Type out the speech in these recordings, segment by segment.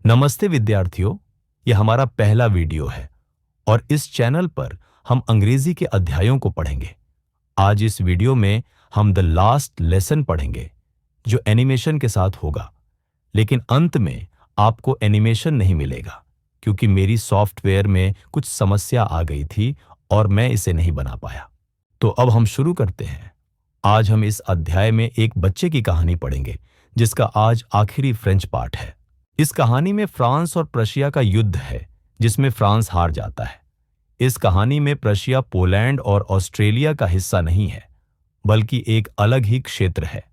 नमस्ते विद्यार्थियों, यह हमारा पहला वीडियो है और इस चैनल पर हम अंग्रेजी के अध्यायों को पढ़ेंगे। आज इस वीडियो में हम द लास्ट लेसन पढ़ेंगे, जो एनिमेशन के साथ होगा। लेकिन अंत में आपको एनिमेशन नहीं मिलेगा, क्योंकि मेरी सॉफ्टवेयर में कुछ समस्या आ गई थी और मैं इसे नहीं बना पाया। तो अब हम शुरू करते हैं। आज हम इस अध्याय में एक बच्चे की कहानी पढ़ेंगे, जिसका आज आखिरी फ्रेंच पार्ट है। इस कहानी में फ्रांस और प्रशिया का युद्ध है, जिसमें फ्रांस हार जाता है। इस कहानी में प्रशिया पोलैंड और ऑस्ट्रेलिया का हिस्सा नहीं है, बल्कि एक अलग ही क्षेत्र है।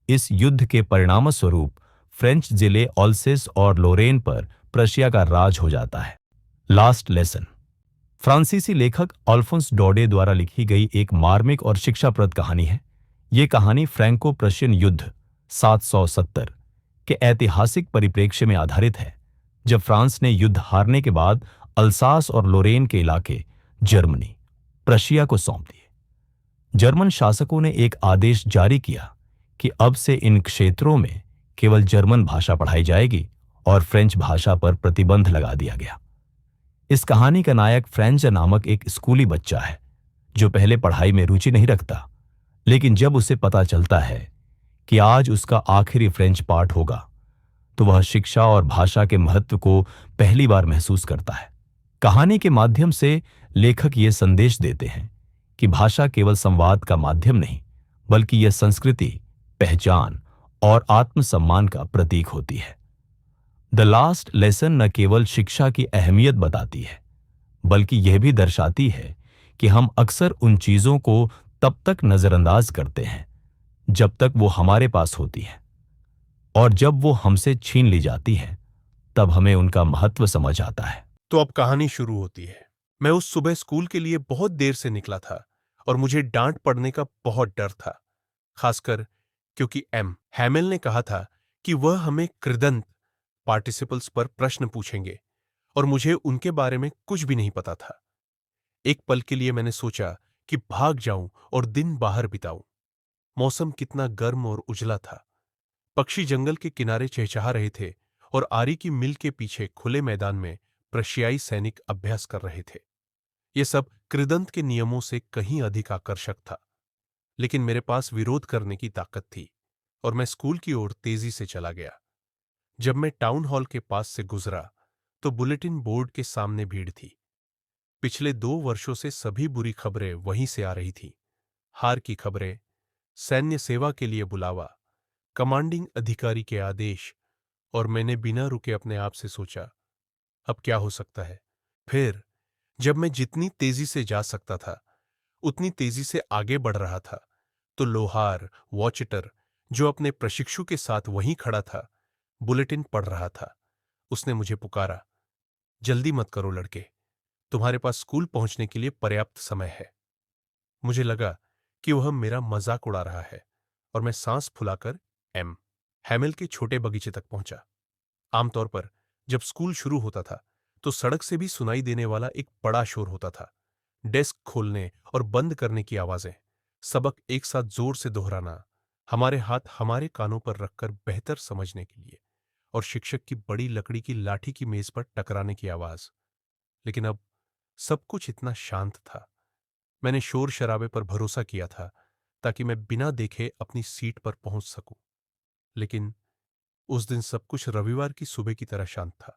इस युद्ध के परिणामस्वरूप फ्रेंच जिले ऑल्सेस और लोरेन पर प्रशिया का राज हो जाता है। लास्ट लेसन फ्रांसीसी लेखक अल्फोंस डोडे द्वारा लिखी गई एक मार्मिक और शिक्षाप्रद कहानी है। ये कहानी फ्रैंको प्रशियन युद्ध 770 के ऐतिहासिक परिप्रेक्ष्य में आधारित है, जब फ्रांस ने युद्ध हारने के बाद अल्सास और लोरेन के इलाके जर्मनी, प्रशिया को सौंप दिए। जर्मन शासकों ने एक आदेश जारी किया कि अब से इन क्षेत्रों में केवल जर्मन भाषा पढ़ाई जाएगी और फ्रेंच भाषा पर प्रतिबंध लगा दिया गया। इस कहानी का नायक फ्रेंच नामक एक स्कूली बच्चा है, जो पहले पढ़ाई में रुचि नहीं रखता, लेकिन जब उसे पता चलता है कि आज उसका आखिरी फ्रेंच पाठ होगा, तो वह शिक्षा और भाषा के महत्व को पहली बार महसूस करता है। कहानी के माध्यम से लेखक ये संदेश देते हैं कि भाषा केवल संवाद का माध्यम नहीं, बल्कि यह संस्कृति, पहचान और आत्मसम्मान का प्रतीक होती है। द लास्ट लेसन न केवल शिक्षा की अहमियत बताती है, बल्कि यह भी दर्शाती है कि हम अक्सर उन चीजों को तब तक नजरअंदाज करते हैं जब तक वो हमारे पास होती है, और जब वो हमसे छीन ली जाती है, तब हमें उनका महत्व समझ आता है। तो अब कहानी शुरू होती है। मैं उस सुबह स्कूल के लिए बहुत देर से निकला था और मुझे डांट पड़ने का बहुत डर था, खासकर क्योंकि हैमेल ने कहा था कि वह हमें कृदंत पार्टिसिपल्स पर प्रश्न पूछेंगे और मुझे उनके बारे में कुछ भी नहीं पता था। एक पल के लिए मैंने सोचा कि भाग जाऊं और दिन बाहर बिताऊं। मौसम कितना गर्म और उजला था। पक्षी जंगल के किनारे चहचहा रहे थे और आरी की मिल के पीछे खुले मैदान में प्रशियाई सैनिक अभ्यास कर रहे थे। ये सब कृदंत के नियमों से कहीं अधिक आकर्षक था, लेकिन मेरे पास विरोध करने की ताकत थी और मैं स्कूल की ओर तेजी से चला गया। जब मैं टाउन हॉल के पास से गुजरा, तो बुलेटिन बोर्ड के सामने भीड़ थी। पिछले 2 वर्षों से सभी बुरी खबरें वहीं से आ रही थीं। हार की खबरें, सैन्य सेवा के लिए बुलावा, कमांडिंग अधिकारी के आदेश, और मैंने बिना रुके अपने आप से सोचा, अब क्या हो सकता है। फिर जब मैं जितनी तेजी से जा सकता था उतनी तेजी से आगे बढ़ रहा था, तो लोहार वॉचटर, जो अपने प्रशिक्षु के साथ वहीं खड़ा था, बुलेटिन पढ़ रहा था। उसने मुझे पुकारा, जल्दी मत करो लड़के, तुम्हारे पास स्कूल पहुंचने के लिए पर्याप्त समय है। मुझे लगा कि वह मेरा मजाक उड़ा रहा है और मैं सांस फुलाकर हैमेल के छोटे बगीचे तक पहुंचा। आमतौर पर जब स्कूल शुरू होता था, तो सड़क से भी सुनाई देने वाला एक बड़ा शोर होता था। डेस्क खोलने और बंद करने की आवाजें, सबक एक साथ जोर से दोहराना, हमारे हाथ हमारे कानों पर रखकर बेहतर समझने के लिए, और शिक्षक की बड़ी लकड़ी की लाठी की मेज पर टकराने की आवाज। लेकिन अब सब कुछ इतना शांत था। मैंने शोर शराबे पर भरोसा किया था ताकि मैं बिना देखे अपनी सीट पर पहुंच सकूं। लेकिन उस दिन सब कुछ रविवार की सुबह की तरह शांत था।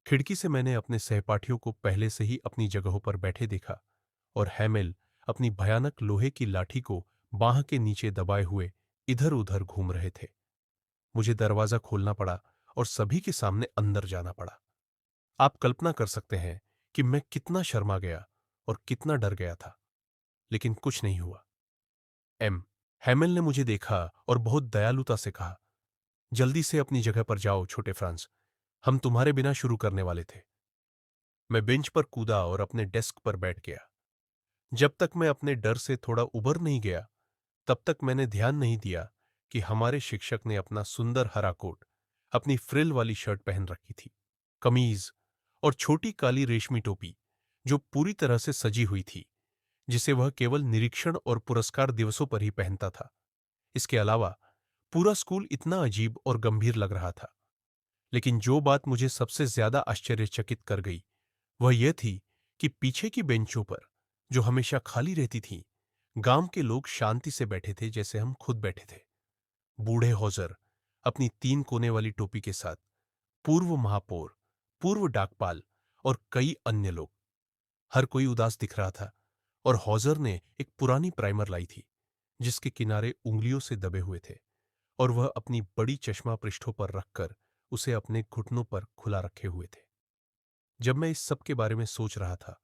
खिड़की से मैंने अपने सहपाठियों को पहले से ही अपनी जगहों पर बैठे देखा, और हैमेल अपनी भयानक लोहे की लाठी को बांह के नीचे दबाए हुए इधर उधर घूम रहे थे। मुझे दरवाजा खोलना पड़ा और सभी के सामने अंदर जाना पड़ा। आप कल्पना कर सकते हैं कि मैं कितना शर्मा गया और कितना डर गया था, लेकिन कुछ नहीं हुआ। हैमेल ने मुझे देखा और बहुत दयालुता से कहा, जल्दी से अपनी जगह पर जाओ छोटे फ्रांस, हम तुम्हारे बिना शुरू करने वाले थे। मैं बेंच पर कूदा और अपने डेस्क पर बैठ गया। जब तक मैं अपने डर से थोड़ा उबर नहीं गया, तब तक मैंने ध्यान नहीं दिया कि हमारे शिक्षक ने अपना सुंदर हरा कोट, अपनी फ्रिल वाली शर्ट पहन रखी थी, कमीज और छोटी काली रेशमी टोपी, जो पूरी तरह से सजी हुई थी, जिसे वह केवल निरीक्षण और पुरस्कार दिवसों पर ही पहनता था। इसके अलावा पूरा स्कूल इतना अजीब और गंभीर लग रहा था। लेकिन जो बात मुझे सबसे ज्यादा आश्चर्यचकित कर गई वह यह थी कि पीछे की बेंचों पर, जो हमेशा खाली रहती थीं, गांव के लोग शांति से बैठे थे जैसे हम खुद बैठे थे। बूढ़े हौजर अपनी 3 कोने वाली टोपी के साथ, पूर्व महापौर, पूर्व डाकपाल और कई अन्य लोग। हर कोई उदास दिख रहा था और हौजर ने एक पुरानी प्राइमर लाई थी जिसके किनारे उंगलियों से दबे हुए थे, और वह अपनी बड़ी चश्मा पृष्ठों पर रखकर उसे अपने घुटनों पर खुला रखे हुए थे। जब मैं इस सब के बारे में सोच रहा था,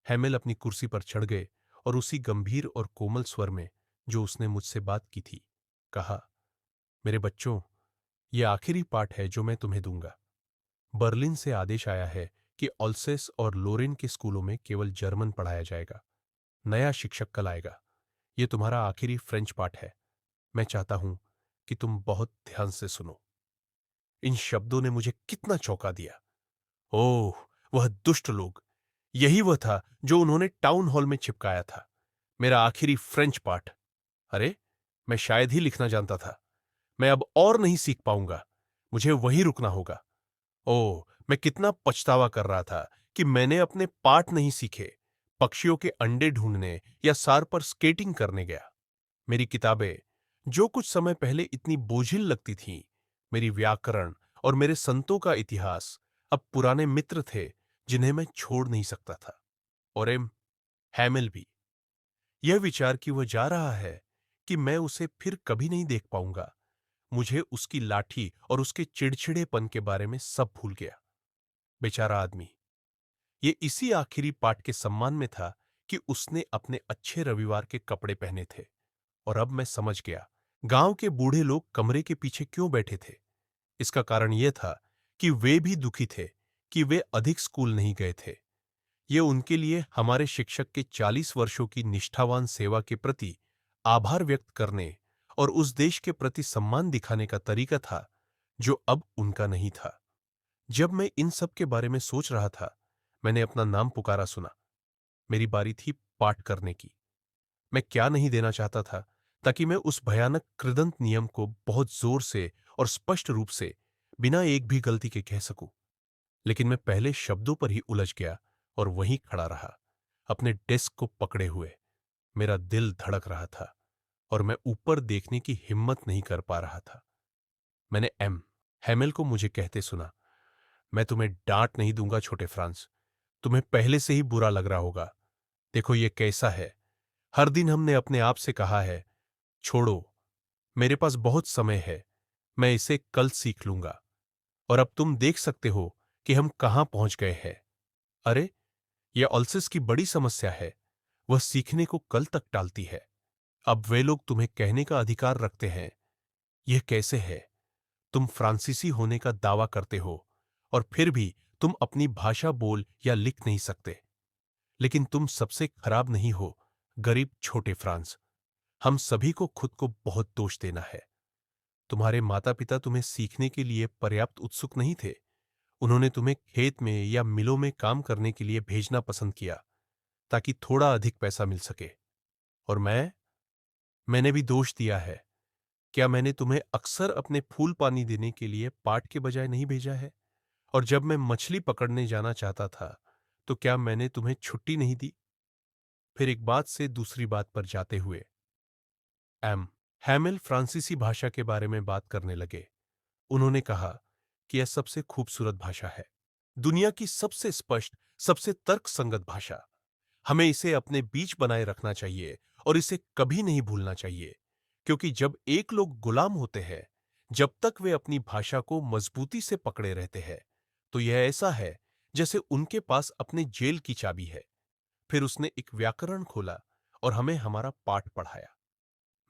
हैमेल अपनी कुर्सी पर चढ़ गए और उसी गंभीर और कोमल स्वर में जो उसने मुझसे बात की थी, कहा, मेरे बच्चों, यह आखिरी पाठ है जो मैं तुम्हें दूंगा। बर्लिन से आदेश आया है कि ऑल्सेस और लोरेन के स्कूलों में केवल जर्मन पढ़ाया जाएगा। नया शिक्षक कल आएगा। यह तुम्हारा आखिरी फ्रेंच पाठ है। मैं चाहता हूं कि तुम बहुत ध्यान से सुनो। इन शब्दों ने मुझे कितना चौंका दिया। ओह, वह दुष्ट लोग! यही वह था जो उन्होंने टाउन हॉल में चिपकाया था। मेरा आखिरी फ्रेंच पाठ। अरे, मैं शायद ही लिखना जानता था। मैं अब और नहीं सीख पाऊंगा। मुझे वहीं रुकना होगा। ओह, मैं कितना पछतावा कर रहा था कि मैंने अपने पाठ नहीं सीखे। पक्षियों के अंडे ढूंढने या सार पर स्केटिंग करने गया। मेरी किताबें, जो कुछ समय पहले इतनी बोझिल लगती थीं, मेरी व्याकरण और मेरे संतों का इतिहास, अब पुराने मित्र थे जिन्हें मैं छोड़ नहीं सकता था। और हैमिल भी। यह विचार कि वह जा रहा है, कि मैं उसे फिर कभी नहीं देख पाऊंगा, मुझे उसकी लाठी और उसके चिड़चिड़ेपन के बारे में सब भूल गया। बेचारा आदमी। ये इसी आखिरी पाठ के सम्मान में था कि उसने अपने अच्छे रविवार के कपड़े पहने थे। और अब मैं समझ गया, गांव के बूढ़े लोग कमरे के पीछे क्यों बैठे थे। इसका कारण यह था कि वे भी दुखी थे कि वे अधिक स्कूल नहीं गए थे। ये उनके लिए हमारे शिक्षक के 40 वर्षों की निष्ठावान सेवा के प्रति आभार व्यक्त करने और उस देश के प्रति सम्मान दिखाने का तरीका था जो अब उनका नहीं था। जब मैं इन सब के बारे में सोच रहा था, मैंने अपना नाम पुकारा सुना। मेरी बारी थी पाठ करने की। मैं क्या नहीं देना चाहता था ताकि मैं उस भयानक कृदंत नियम को बहुत जोर से और स्पष्ट रूप से, बिना एक भी गलती के कह सकूं। लेकिन मैं पहले शब्दों पर ही उलझ गया और वहीं खड़ा रहा, अपने डेस्क को पकड़े हुए। मेरा दिल धड़क रहा था और मैं ऊपर देखने की हिम्मत नहीं कर पा रहा था। मैंने हैमेल को मुझे कहते सुना, मैं तुम्हें डांट नहीं दूंगा छोटे फ्रांस। तुम्हें पहले से ही बुरा लग रहा होगा। देखो ये कैसा है। हर दिन हमने अपने आप से कहा है, छोड़ो, मेरे पास बहुत समय है, मैं इसे कल सीख लूंगा। और अब तुम देख सकते हो कि हम कहां पहुंच गए हैं। अरे, यह ऑल्सिस की बड़ी समस्या है। वह सीखने को कल तक टालती है। अब वे लोग तुम्हें कहने का अधिकार रखते हैं। यह कैसे है? तुम फ्रांसीसी होने का दावा करते हो और फिर भी तुम अपनी भाषा बोल या लिख नहीं सकते। लेकिन तुम सबसे खराब नहीं हो, गरीब छोटे फ्रांस। हम सभी को खुद को बहुत दोष देना है। तुम्हारे माता पिता तुम्हें सीखने के लिए पर्याप्त उत्सुक नहीं थे। उन्होंने तुम्हें खेत में या मिलों में काम करने के लिए भेजना पसंद किया ताकि थोड़ा अधिक पैसा मिल सके। और मैंने भी दोष दिया है। क्या मैंने तुम्हें अक्सर अपने फूल पानी देने के लिए पाठ के बजाय नहीं भेजा है? और जब मैं मछली पकड़ने जाना चाहता था, तो क्या मैंने तुम्हें छुट्टी नहीं दी? फिर एक बात से दूसरी बात पर जाते हुए हैमिल फ्रांसीसी भाषा के बारे में बात करने लगे। उन्होंने कहा कि यह सबसे खूबसूरत भाषा है, दुनिया की सबसे स्पष्ट, सबसे तर्कसंगत भाषा। हमें इसे अपने बीच बनाए रखना चाहिए और इसे कभी नहीं भूलना चाहिए, क्योंकि जब एक लोग गुलाम होते हैं, जब तक वे अपनी भाषा को मजबूती से पकड़े रहते हैं, तो यह ऐसा है जैसे उनके पास अपने जेल की चाबी है। फिर उसने एक व्याकरण खोला और हमें हमारा पाठ पढ़ाया।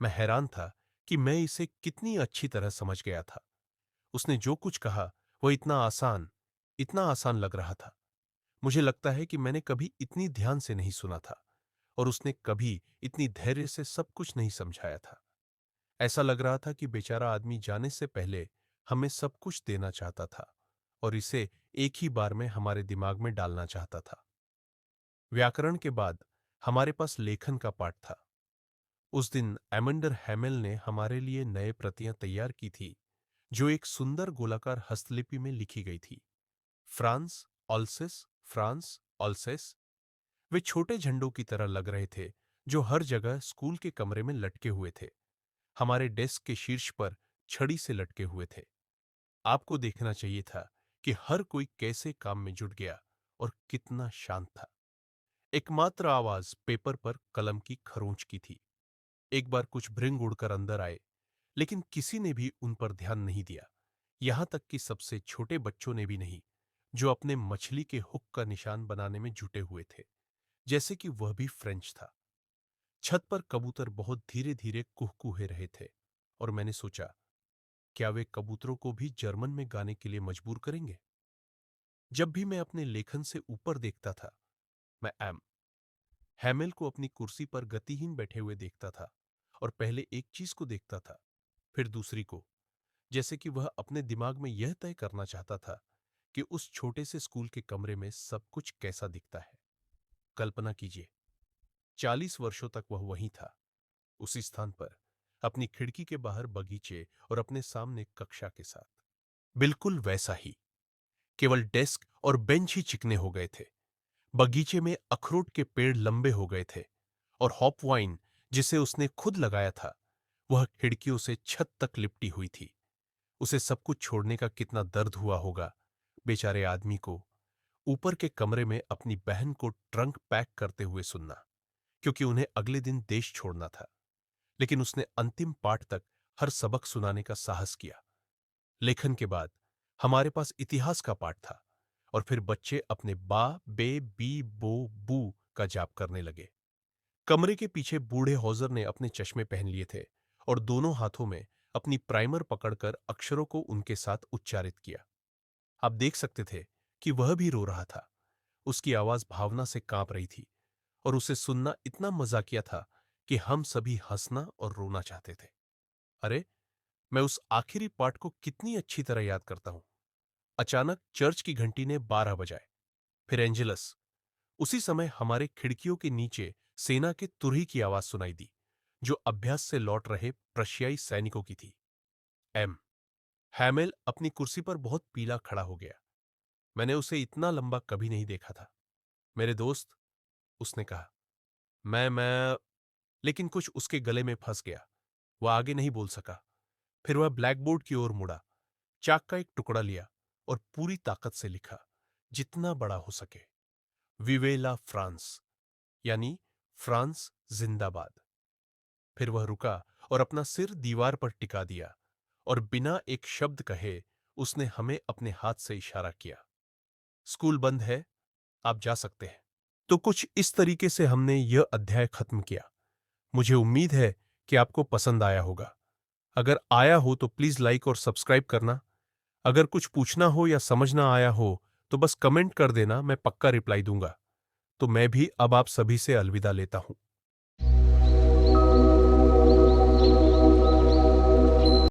मैं हैरान था कि मैं इसे कितनी अच्छी तरह समझ गया था। उसने जो कुछ कहा वह इतना आसान लग रहा था। मुझे लगता है कि मैंने कभी इतनी ध्यान से नहीं सुना था और उसने कभी इतनी धैर्य से सब कुछ नहीं समझाया था। ऐसा लग रहा था कि बेचारा आदमी जाने से पहले हमें सब कुछ देना चाहता था और इसे एक ही बार में हमारे दिमाग में डालना चाहता था। व्याकरण के बाद हमारे पास लेखन का पाठ था। उस दिन एमेंडर हैमेल ने हमारे लिए नए प्रतियां तैयार की थी जो एक सुंदर गोलाकार हस्तलिपि में लिखी गई थी, फ्रांस ऑल्सेस, फ्रांस ऑल्सेस। वे छोटे झंडों की तरह लग रहे थे जो हर जगह स्कूल के कमरे में लटके हुए थे। हमारे डेस्क के शीर्ष पर छड़ी से लटके हुए थे। आपको देखना चाहिए था कि हर कोई कैसे काम में जुट गया और कितना शांत था। एकमात्र आवाज पेपर पर कलम की खरोंच की थी। एक बार कुछ भृंग उड़कर अंदर आए, लेकिन किसी ने भी उन पर ध्यान नहीं दिया, यहां तक कि सबसे छोटे बच्चों ने भी नहीं, जो अपने मछली के हुक का निशान बनाने में जुटे हुए थे, जैसे कि वह भी फ्रेंच था। छत पर कबूतर बहुत धीरे धीरे कुहकुहे रहे थे और मैंने सोचा, क्या वे कबूतरों को भी जर्मन में गाने के लिए मजबूर करेंगे? जब भी मैं अपने लेखन से ऊपर देखता था, मैं हैमेल को अपनी कुर्सी पर गतिहीन बैठे हुए देखता था और पहले एक चीज को देखता था, फिर दूसरी को, जैसे कि वह अपने दिमाग में यह तय करना चाहता था कि उस छोटे से स्कूल के कमरे में सब कुछ कैसा दिखता है। कल्पना कीजिए, 40 वर्षों तक वह वहीं था, उसी स्थान पर, अपनी खिड़की के बाहर बगीचे और अपने सामने कक्षा के साथ। बिल्कुल वैसा ही, केवल डेस्क और बेंच ही चिकने हो गए थे। बगीचे में अखरोट के पेड़ लंबे हो गए थे और हॉप वाइन, जिसे उसने खुद लगाया था, वह खिड़कियों से छत तक लिपटी हुई थी। उसे सब कुछ छोड़ने का कितना दर्द हुआ होगा, बेचारे आदमी को, ऊपर के कमरे में अपनी बहन को ट्रंक पैक करते हुए सुनना, क्योंकि उन्हें अगले दिन देश छोड़ना था। लेकिन उसने अंतिम पाठ तक हर सबक सुनाने का साहस किया। लेखन के बाद हमारे पास इतिहास का पाठ था और फिर बच्चे अपने बा, बे, बी, बो, बू का जाप करने लगे। कमरे के पीछे बूढ़े हौजर ने अपने चश्मे पहन लिए थे और दोनों हाथों में अपनी प्राइमर पकड़कर अक्षरों को उनके साथ उच्चारित किया। आप देख सकते थे कि वह भी रो रहा था। उसकी आवाज भावना से कांप रही थी और उसे सुनना इतना मजाकिया था कि हम सभी हंसना और रोना चाहते थे। अरे, मैं उस आखिरी पाठ को कितनी अच्छी तरह याद करता हूं। अचानक चर्च की घंटी ने 12 बजाए, फिर एंजेलस। उसी समय हमारे खिड़कियों के नीचे सेना के तुरही की आवाज सुनाई दी, जो अभ्यास से लौट रहे प्रशियाई सैनिकों की थी। एम हैमेल अपनी कुर्सी पर बहुत पीला खड़ा हो गया। मैंने उसे इतना लंबा कभी नहीं देखा था। मेरे दोस्त, उसने कहा, मैं लेकिन कुछ उसके गले में फंस गया। वह आगे नहीं बोल सका। फिर वह ब्लैकबोर्ड की ओर मुड़ा, चाक का एक टुकड़ा लिया और पूरी ताकत से लिखा, जितना बड़ा हो सके, विवेला फ्रांस, यानी फ्रांस जिंदाबाद। फिर वह रुका और अपना सिर दीवार पर टिका दिया और बिना एक शब्द कहे उसने हमें अपने हाथ से इशारा किया, स्कूल बंद है, आप जा सकते हैं। तो कुछ इस तरीके से हमने यह अध्याय खत्म किया। मुझे उम्मीद है कि आपको पसंद आया होगा। अगर आया हो तो प्लीज लाइक और सब्सक्राइब करना। अगर कुछ पूछना हो या समझ ना आया हो तो बस कमेंट कर देना, मैं पक्का रिप्लाई दूंगा। तो मैं भी अब आप सभी से अलविदा लेता हूं।